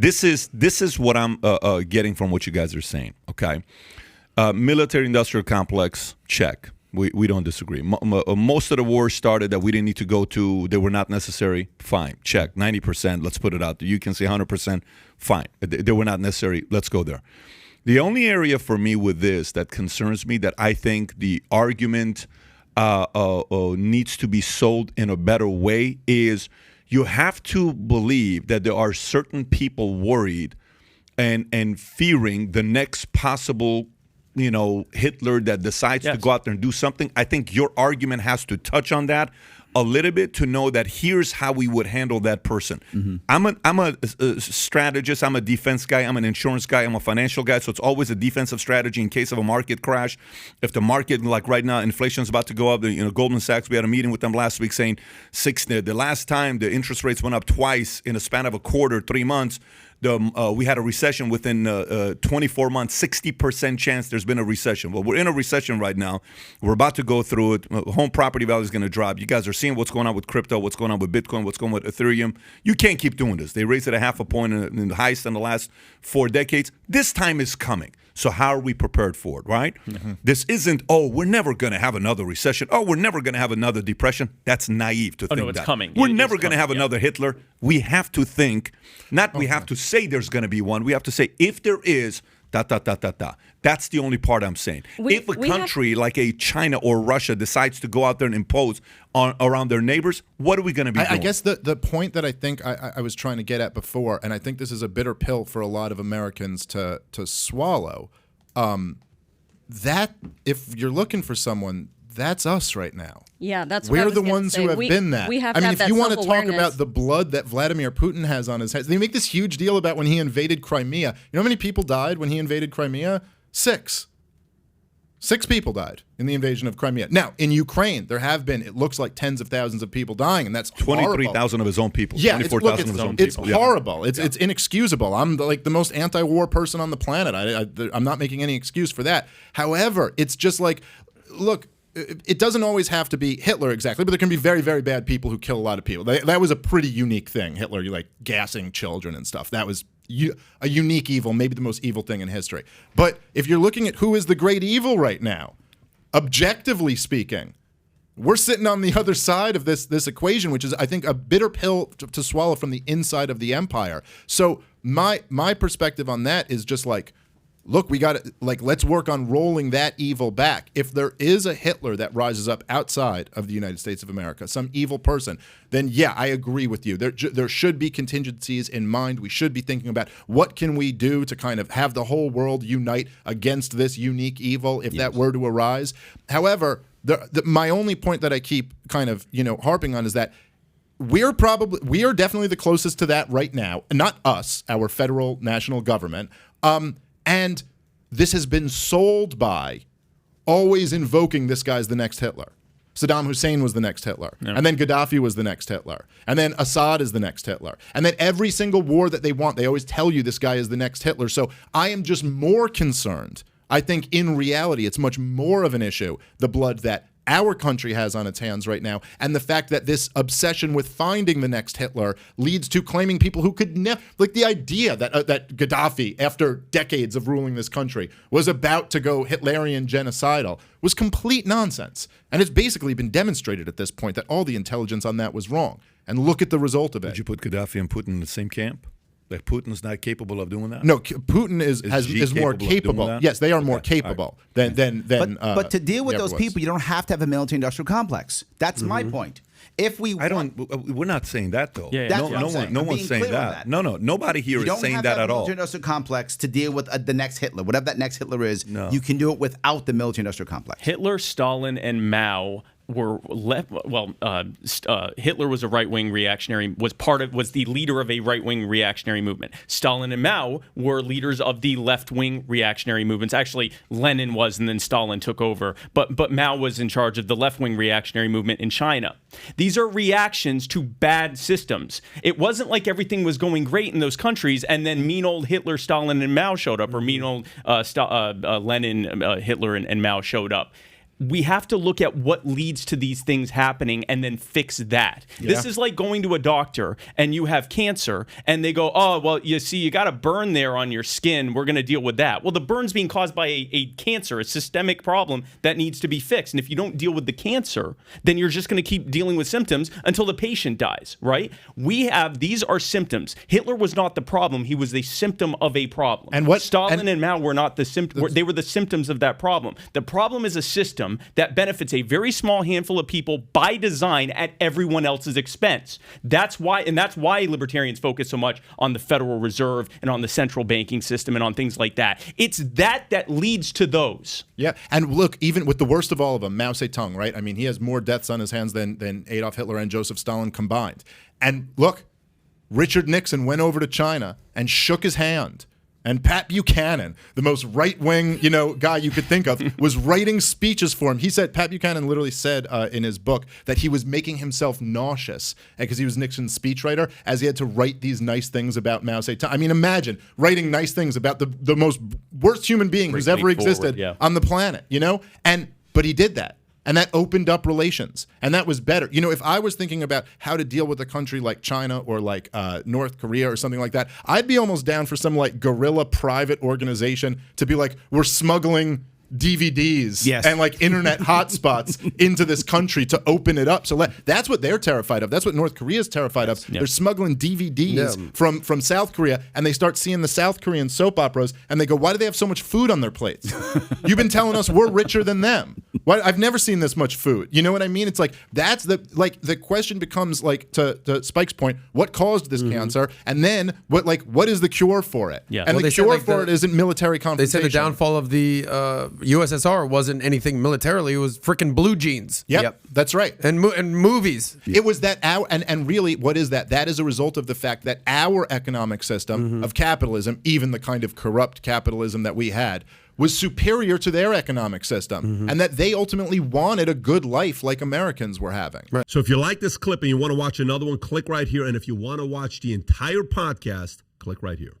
This is what I'm getting from what you guys are saying. Okay, military-industrial complex, check. We don't disagree. Most of the wars started that we didn't need to go to. They were not necessary. Fine, check. 90%. Let's put it out there. You can say 100%. Fine. They were not necessary. Let's go there. The only area for me with this that concerns me, that I think the argument needs to be sold in a better way, is you have to believe that there are certain people worried and fearing the next possible, Hitler that decides to go out there and do something. I think your argument has to touch on that a little bit to know that here's how we would handle that person. Mm-hmm. I'm a strategist. I'm a defense guy. I'm an insurance guy. I'm a financial guy. So it's always a defensive strategy in case of a market crash. If the market, like right now, inflation is about to go up. Goldman Sachs, we had a meeting with them last week saying the last time the interest rates went up twice in a span of a quarter, 3 months, we had a recession within 24 months, 60% chance there's been a recession. Well, we're in a recession right now. We're about to go through it. Home property value is going to drop. You guys are seeing what's going on with crypto, what's going on with Bitcoin, what's going on with Ethereum. You can't keep doing this. They raised it 0.5 point in the highest in the last 4 decades. This time is coming. So how are we prepared for it, right? Mm-hmm. This isn't, we're never going to have another recession. We're never going to have another depression. That's naive to think it's coming. We're never going to have another Hitler. We have to think, we have to say there's going to be one. We have to say, if there is, ... That's the only part I'm saying. If a country like a China or Russia decides to go out there and impose around their neighbors, what are we going to be doing? I guess the point that I think I was trying to get at before, and I think this is a bitter pill for a lot of Americans to swallow, that if you're looking for someone, that's us right now. Yeah, that's what I we're was the ones say. who have been that. We have I to mean, have if that you want to talk self-awareness. about the blood that Vladimir Putin has on his hands, they make this huge deal about when he invaded Crimea. You know how many people died when he invaded Crimea? 6. 6 people died in the invasion of Crimea. Now, in Ukraine, there have been, it looks like, tens of thousands of people dying, and that's 23,000 of his own people. Yeah, 24,000 of his own people. It's horrible. It's inexcusable. I'm the most anti-war person on the planet. I'm not making any excuse for that. However, it's just like, look, it doesn't always have to be Hitler exactly, but there can be very, very bad people who kill a lot of people. That was a pretty unique thing. Hitler, like gassing children and stuff. That was a unique evil, maybe the most evil thing in history. But if you're looking at who is the great evil right now, objectively speaking, we're sitting on the other side of this equation, which is, I think, a bitter pill to swallow from the inside of the empire. So my perspective on that is just like, look, we got to, let's work on rolling that evil back. If there is a Hitler that rises up outside of the United States of America, some evil person, then yeah, I agree with you. There should be contingencies in mind. We should be thinking about what can we do to kind of have the whole world unite against this unique evil if that were to arise. However, my only point that I keep kind of, harping on is that we are definitely the closest to that right now. Not us, our federal national government. And this has been sold by always invoking this guy's the next Hitler. Saddam Hussein was the next Hitler. Yeah. And then Gaddafi was the next Hitler. And then Assad is the next Hitler. And then every single war that they want, they always tell you this guy is the next Hitler. So I am just more concerned. I think in reality, it's much more of an issue, the blood that our country has on its hands right now, and the fact that this obsession with finding the next Hitler leads to claiming people who could never, like the idea that Gaddafi, after decades of ruling this country, was about to go Hitlerian genocidal, was complete nonsense. And it's basically been demonstrated at this point that all the intelligence on that was wrong. And look at the result of it. Would you put Gaddafi and Putin in the same camp? Like Putin's not capable of doing that? No, Putin is more capable. Yes, they are more capable than. But to deal with those people, you don't have to have a military-industrial complex. That's my point. If we, we're not saying that though. Yeah, no one's saying that. No, nobody here is saying that at all. You don't have to have a military-industrial complex to deal with the next Hitler, whatever that next Hitler is. No. You can do it without the military-industrial complex. Hitler, Stalin, and Mao were left. Well, Hitler was a right-wing reactionary. Was the leader of a right-wing reactionary movement. Stalin and Mao were leaders of the left-wing reactionary movements. Actually, Lenin was, and then Stalin took over. But Mao was in charge of the left-wing reactionary movement in China. These are reactions to bad systems. It wasn't like everything was going great in those countries, and then mean old Hitler, Stalin, and Mao showed up, or mean old Lenin, Hitler, and Mao showed up. we have to look at what leads to these things happening and then fix that. This is like going to a doctor and you have cancer and they go, oh, well, you see, you got a burn there on your skin. We're going to deal with that. Well, the burn's being caused by a cancer, a systemic problem that needs to be fixed. And if you don't deal with the cancer, then you're just going to keep dealing with symptoms until the patient dies, right? These are symptoms. Hitler was not the problem. He was the symptom of a problem. And what Stalin and Mao were not the symptom. They were the symptoms of that problem. The problem is a system that benefits a very small handful of people by design at everyone else's expense. That's why libertarians focus so much on the Federal Reserve and on the central banking system and on things like that. It's that leads to those. Yeah, and look, even with the worst of all of them, Mao Zedong, right? I mean, he has more deaths on his hands than Adolf Hitler and Joseph Stalin combined. And look, Richard Nixon went over to China and shook his hand. And Pat Buchanan, the most right-wing, guy you could think of, was writing speeches for him. Pat Buchanan literally said in his book that he was making himself nauseous because he was Nixon's speechwriter, as he had to write these nice things about Mao Zedong. I mean, imagine writing nice things about the most worst human being who's ever existed on the planet, But he did that. And that opened up relations. And that was better. If I was thinking about how to deal with a country like China or like North Korea or something like that, I'd be almost down for some like guerrilla private organization to be like, we're smuggling DVDs and like internet hotspots into this country to open it up. So that's what they're terrified of. That's what North Korea is terrified of. They're smuggling DVDs from South Korea, and they start seeing the South Korean soap operas, and they go, why do they have so much food on their plates? You've been telling us we're richer than them. Why? I've never seen this much food. You know what I mean? It's like that's the question becomes like to Spike's point, what caused this cancer, and then what is the cure for it? Yeah. And the cure for it isn't military confrontation. They said the downfall of the USSR wasn't anything militarily; it was freaking blue jeans. Yep, that's right. And movies. It was that and really, what is that? That is a result of the fact that our economic system of capitalism, even the kind of corrupt capitalism that we had, was superior to their economic system, and that they ultimately wanted a good life like Americans were having. Right. So if you like this clip and you want to watch another one, click right here. And if you want to watch the entire podcast, click right here.